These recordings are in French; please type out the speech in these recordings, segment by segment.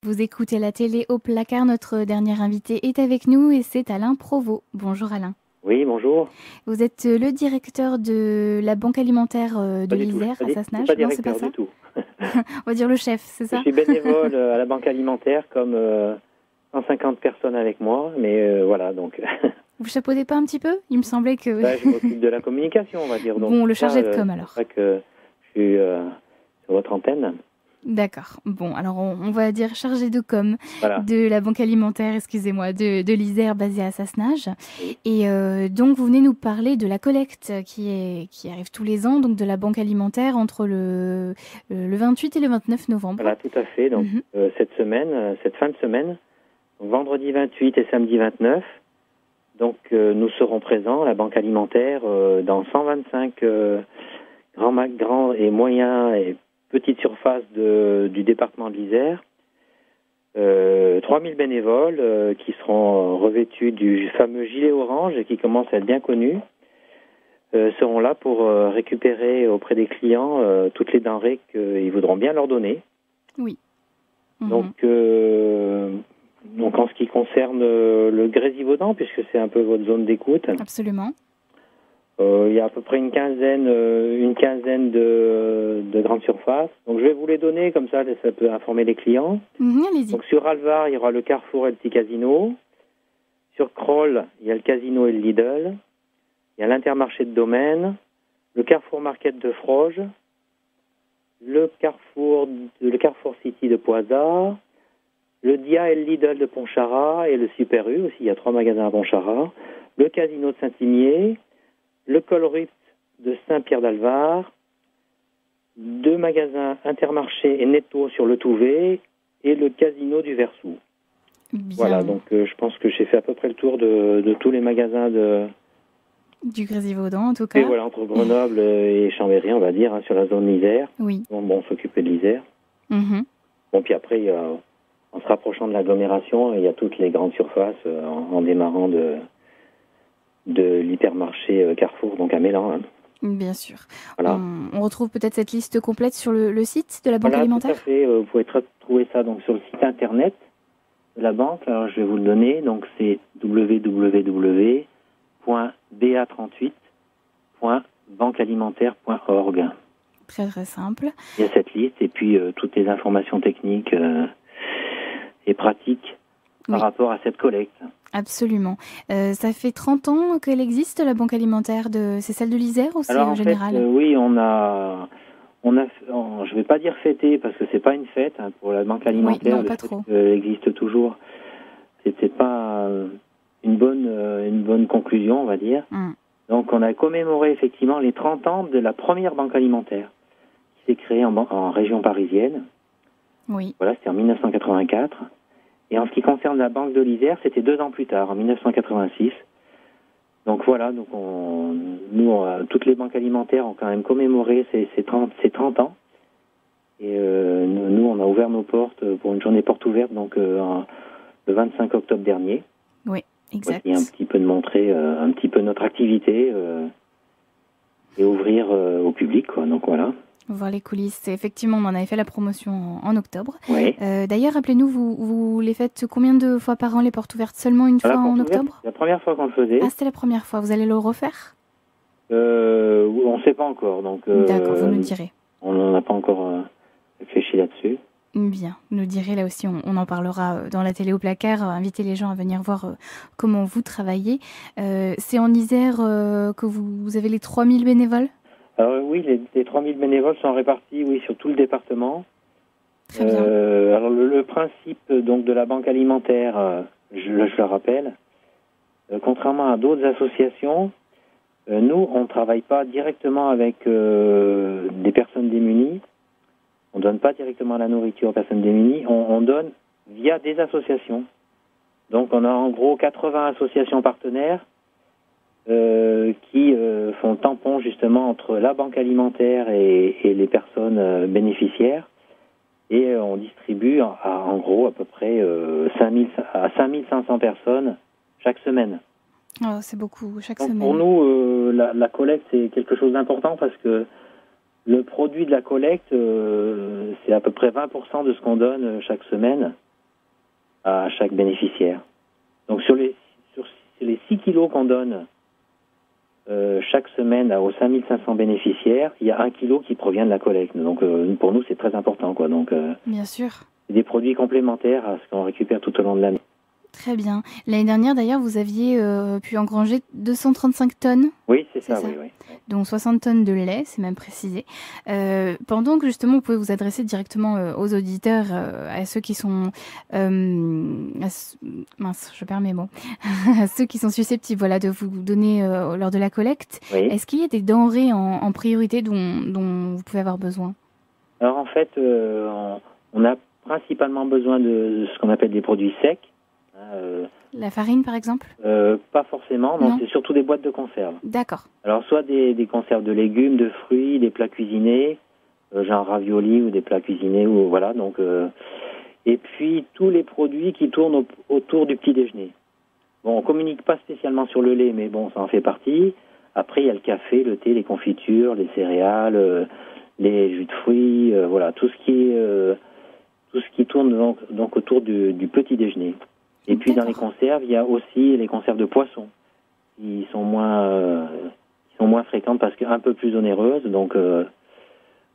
Vous écoutez la télé au placard, notre dernier invité est avec nous et c'est Alain Provost. Bonjour Alain. Oui, bonjour. Vous êtes le directeur de la banque alimentaire de Pas du tout. l'Isère à Je suis Sassenage. pas Non, c'est pas directeur ça. du tout. On va dire le chef, c'est Je ça? suis bénévole à la banque alimentaire comme 150 personnes avec moi, mais voilà, donc Vous chapeautez pas un petit peu? Il me semblait que... là, je m'occupe de la communication, on va dire. Donc, Bon, le ça, chargé de com c'est pour alors. ça que je suis sur votre antenne. D'accord. Bon, alors on va dire chargé de com Voilà. de la banque alimentaire, excusez-moi, de l'Isère basée à Sassenage. Oui. Et donc vous venez nous parler de la collecte qui arrive tous les ans, donc de la banque alimentaire entre le 28 et le 29 novembre. Voilà, tout à fait. Donc, cette semaine, cette fin de semaine, vendredi 28 et samedi 29, donc nous serons présents, la banque alimentaire, dans 125 grands et moyens et petites surfaces du département de l'Isère. 3000 bénévoles qui seront revêtus du fameux gilet orange et qui commence à être bien connu, seront là pour récupérer auprès des clients toutes les denrées qu'ils voudront bien leur donner. Oui. Donc en ce qui concerne le Grésivaudan, puisque c'est un peu votre zone d'écoute. Absolument. Il y a à peu près une quinzaine de grandes surfaces. Donc je vais vous les donner, comme ça peut informer les clients. Allez-y. Donc sur Alvar, il y aura le Carrefour et le Petit Casino. Sur Kroll, il y a le Casino et le Lidl. Il y a l'Intermarché de Domaine, le Carrefour Market de Froge, le Carrefour City de Poisard, le Dia et le Lidl de Pontcharrat et le Super U aussi, il y a 3 magasins à Pontcharrat, le Casino de Saint-Imier, le Colruyt de Saint-Pierre-d'Alvar, 2 magasins Intermarché et Netto sur le Touvet et le Casino du Versou. Bien. Voilà, donc je pense que j'ai fait à peu près le tour de tous les magasins du Grésivaudan en tout cas. Et voilà, entre Grenoble et Chambéry, on va dire, sur la zone Isère. Oui. Bon, on s'occupait de l'Isère. Bon, puis après, en se rapprochant de l'agglomération, il y a toutes les grandes surfaces en démarrant de l'hypermarché Carrefour, donc à Mélan. Bien sûr. Voilà. On retrouve peut-être cette liste complète sur le site de la banque alimentaire. Tout à fait. Vous pouvez trouver ça donc sur le site internet de la banque. Alors, je vais vous le donner. Donc, c'est www.ba38.banquealimentaire.org. Très, très simple. Il y a cette liste et puis toutes les informations techniques et pratiques par rapport à cette collecte. Absolument. Ça fait 30 ans qu'elle existe, la banque alimentaire. C'est celle de l'Isère ou c'est en général? Oui, je ne vais pas dire fêter parce que c'est pas une fête pour la banque alimentaire. Oui, non, pas trop. Elle existe toujours. C'était pas une bonne conclusion, on va dire. Donc, on a commémoré effectivement les 30 ans de la première banque alimentaire qui s'est créée en région parisienne. Oui. Voilà, c'était en 1984. Et en ce qui concerne la banque de l'Isère, c'était 2 ans plus tard, en 1986. Donc voilà, toutes les banques alimentaires ont quand même commémoré ces 30 ans. Et nous, on a ouvert nos portes pour une journée porte ouverte, donc le 25 octobre dernier. Oui, exact. Pour essayer un petit peu de montrer un petit peu notre activité et ouvrir au public, quoi. Donc voilà. Voir les coulisses. Effectivement, on en avait fait la promotion en octobre. Oui. D'ailleurs, rappelez-nous, vous les faites combien de fois par an, les portes ouvertes? Seulement une fois en octobre? C'est la première fois qu'on le faisait. Ah, c'était la première fois. Vous allez le refaire? On ne sait pas encore. D'accord, vous nous direz. On n'en a pas encore réfléchi là-dessus. Bien, vous nous direz, là aussi, on en parlera dans la télé au placard, inviter les gens à venir voir comment vous travaillez. C'est en Isère que vous avez les 3000 bénévoles? Alors oui, les 3000 bénévoles sont répartis sur tout le département. Très bien. Alors le principe donc de la banque alimentaire, je le rappelle, contrairement à d'autres associations, nous on ne travaille pas directement avec des personnes démunies. On ne donne pas directement la nourriture aux personnes démunies. On donne via des associations. Donc on a en gros 80 associations partenaires qui font tampon justement entre la banque alimentaire et les personnes bénéficiaires. Et on distribue en gros à peu près 5500 personnes chaque semaine. Oh, c'est beaucoup, chaque Donc, semaine. pour nous, la collecte, c'est quelque chose d'important parce que le produit de la collecte, c'est à peu près 20% de ce qu'on donne chaque semaine. à chaque bénéficiaire. Donc sur les 6 kilos qu'on donne chaque semaine aux 5500 bénéficiaires, il y a 1 kilo qui provient de la collecte. Donc pour nous, c'est très important, quoi. Donc bien sûr. C'est des produits complémentaires à ce qu'on récupère tout au long de l'année. Très bien. L'année dernière, d'ailleurs, vous aviez pu engranger 235 tonnes. Oui, c'est ça, oui. Donc 60 tonnes de lait, c'est même précisé. Pendant que justement, vous pouvez vous adresser directement aux auditeurs, à ceux qui sont... mince, je perds mes mots. À ceux qui sont susceptibles de vous donner lors de la collecte. Oui. Est-ce qu'il y a des denrées en priorité dont vous pouvez avoir besoin? Alors en fait, on a principalement besoin de ce qu'on appelle des produits secs. La farine, par exemple? Pas forcément, non. C'est surtout des boîtes de conserve. D'accord. Alors, soit des conserves de légumes, de fruits, des plats cuisinés, genre ravioli ou des plats cuisinés, ou voilà. Donc, et puis, tous les produits qui tournent autour du petit déjeuner. Bon, on communique pas spécialement sur le lait, mais bon, ça en fait partie. Après, il y a le café, le thé, les confitures, les céréales, les jus de fruits, voilà, tout ce qui tourne donc autour du petit déjeuner. Et puis dans les conserves, il y a aussi les conserves de poissons qui sont moins fréquentes parce qu'un peu plus onéreuses. Donc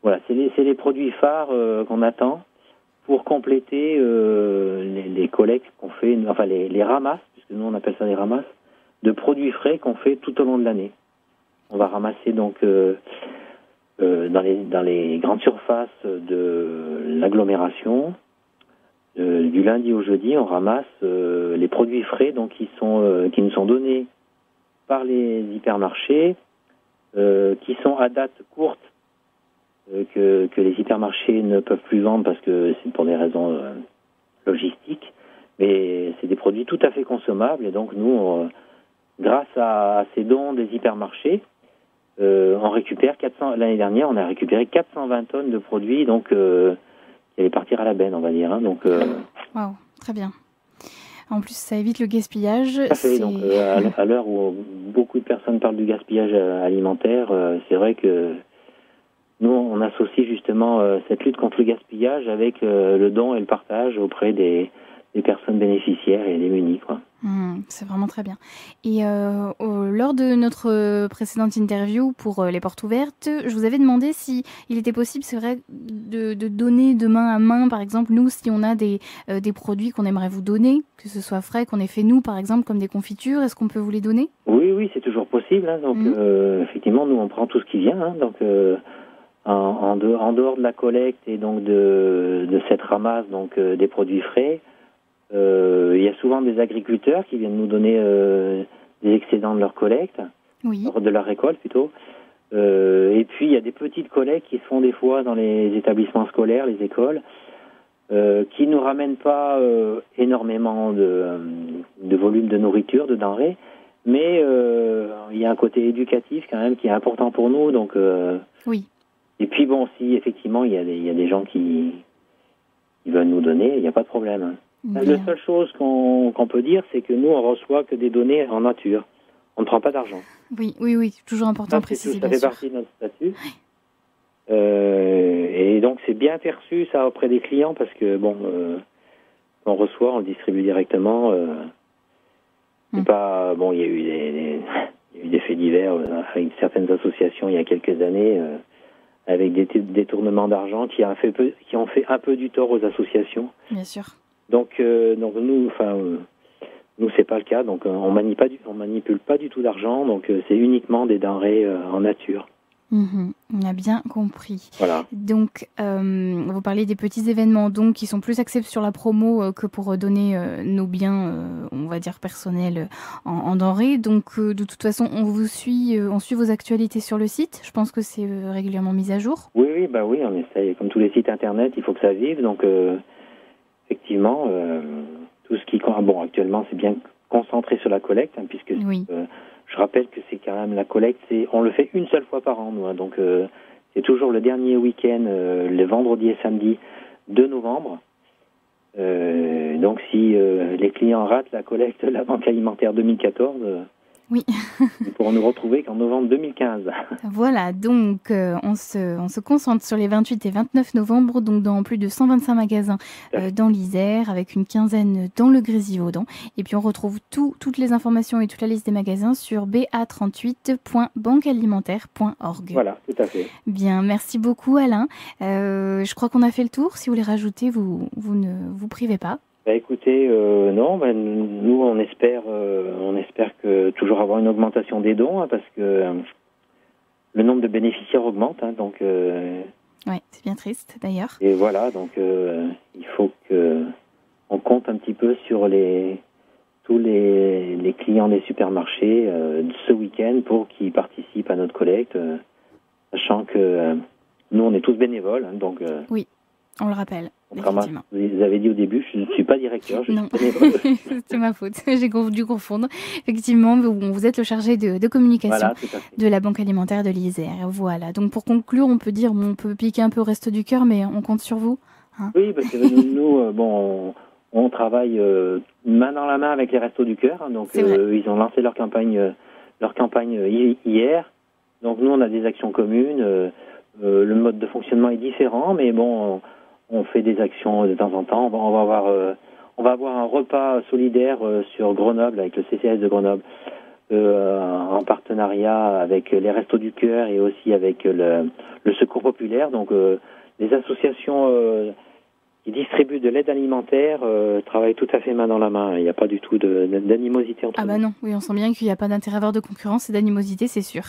voilà, c'est les produits phares qu'on attend pour compléter les collectes qu'on fait, enfin les ramasses, puisque nous on appelle ça les ramasses, de produits frais qu'on fait tout au long de l'année. On va ramasser donc dans les grandes surfaces de l'agglomération. Du lundi au jeudi, on ramasse les produits frais donc qui nous sont donnés par les hypermarchés, qui sont à date courte, que les hypermarchés ne peuvent plus vendre parce que c'est pour des raisons logistiques. Mais c'est des produits tout à fait consommables et donc nous, grâce à ces dons des hypermarchés, on récupère l'année dernière, on a récupéré 420 tonnes de produits donc qui allait partir à la benne, on va dire. Donc, wow, très bien. En plus, ça évite le gaspillage. Tout à fait. Donc, à l'heure où beaucoup de personnes parlent du gaspillage alimentaire, c'est vrai que nous, on associe justement cette lutte contre le gaspillage avec le don et le partage auprès des personnes bénéficiaires et démunies, quoi. C'est vraiment très bien. Et lors de notre précédente interview pour les portes ouvertes, je vous avais demandé si il était possible, c'est vrai, de donner de main à main, par exemple, nous, si on a des produits qu'on aimerait vous donner, que ce soit frais, qu'on ait fait nous, par exemple, comme des confitures, est-ce qu'on peut vous les donner? Oui, c'est toujours possible. Hein, donc, effectivement, nous, on prend tout ce qui vient. Hein, donc, en dehors de la collecte et donc de cette ramasse donc des produits frais, il y a souvent des agriculteurs qui viennent nous donner des excédents de leur collecte, de leur récolte plutôt. Et puis il y a des petites collectes qui se font des fois dans les établissements scolaires, les écoles, qui ne nous ramènent pas énormément de volume de nourriture, de denrées, mais il y a un côté éducatif quand même qui est important pour nous. Donc, oui. Et puis bon, si effectivement il y a des gens qui veulent nous donner, il n'y a pas de problème. Bien. La seule chose qu'on peut dire, c'est que nous, on reçoit que des données en nature. On ne prend pas d'argent. Oui, toujours important à préciser. Ça fait partie de notre statut. Et donc, c'est bien perçu, ça, auprès des clients, parce que, bon, on reçoit, on le distribue directement. C'est pas... Bon, il y a eu des faits divers avec certaines associations il y a quelques années, avec des détournements d'argent qui ont fait un peu du tort aux associations. Bien sûr. Donc nous, c'est pas le cas. Donc on manipule pas du tout d'argent. Donc c'est uniquement des denrées en nature. On a bien compris. Voilà. Donc vous parlez des petits événements donc qui sont plus axés sur la promo que pour donner nos biens, on va dire personnels en denrées. Donc de toute façon, on suit vos actualités sur le site. Je pense que c'est régulièrement mis à jour. Oui, on essaye. Comme tous les sites internet, il faut que ça vive. Donc effectivement, tout ce qui... Bon, actuellement, c'est bien concentré sur la collecte, hein, puisque je rappelle que c'est quand même la collecte, on le fait une seule fois par an, nous. Hein, donc, c'est toujours le dernier week-end, le vendredi et samedi de novembre. Donc, si les clients ratent la collecte de la Banque alimentaire 2014, Oui. Ils pourront nous retrouver qu'en novembre 2015. Voilà, donc on se concentre sur les 28 et 29 novembre, donc dans plus de 125 magasins dans l'Isère, avec une quinzaine dans le Grésivaudan. Et puis on retrouve toutes les informations et toute la liste des magasins sur ba38.banquealimentaire.org. Voilà, tout à fait. Bien, merci beaucoup Alain. Je crois qu'on a fait le tour. Si vous voulez rajouter, vous ne vous privez pas. Écoutez, non, nous on espère que toujours avoir une augmentation des dons, parce que le nombre de bénéficiaires augmente, donc. Ouais, c'est bien triste d'ailleurs. Et voilà, donc il faut que on compte un petit peu sur tous les clients des supermarchés ce week-end pour qu'ils participent à notre collecte, sachant que nous on est tous bénévoles, donc. Oui. On le rappelle. Vous avez dit au début, je ne suis pas directeur, je suis bénévole. C'est ma faute, j'ai dû confondre. Effectivement, vous êtes le chargé de communication de la Banque alimentaire de l'Isère. Voilà, donc pour conclure, on peut piquer un peu au resto du cœur, mais on compte sur vous. Hein. Oui, parce que nous, on travaille main dans la main avec les Restos du Cœur. Donc ils ont lancé leur campagne hier. Donc nous, on a des actions communes. Le mode de fonctionnement est différent, mais bon... On fait des actions de temps en temps. On va avoir un repas solidaire sur Grenoble avec le CCAS de Grenoble, en partenariat avec les Restos du Cœur et aussi avec le Secours Populaire. Donc les associations qui distribuent de l'aide alimentaire travaillent tout à fait main dans la main. Il n'y a pas du tout d'animosité entre nous. Non, oui, on sent bien qu'il n'y a pas d'intérêt à avoir de concurrence et d'animosité, c'est sûr.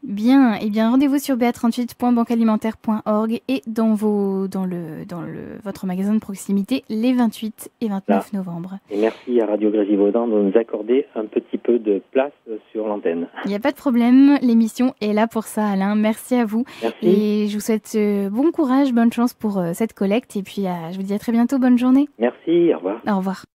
Bien, rendez-vous sur ba38.banquealimentaire.org et dans votre magasin de proximité les 28 et 29 novembre. Et merci à Radio Grésivaudan de nous accorder un petit peu de place sur l'antenne. Il n'y a pas de problème, l'émission est là pour ça, Alain. Merci à vous. Merci. Et je vous souhaite bon courage, bonne chance pour cette collecte et puis je vous dis à très bientôt, bonne journée. Merci, au revoir. Au revoir.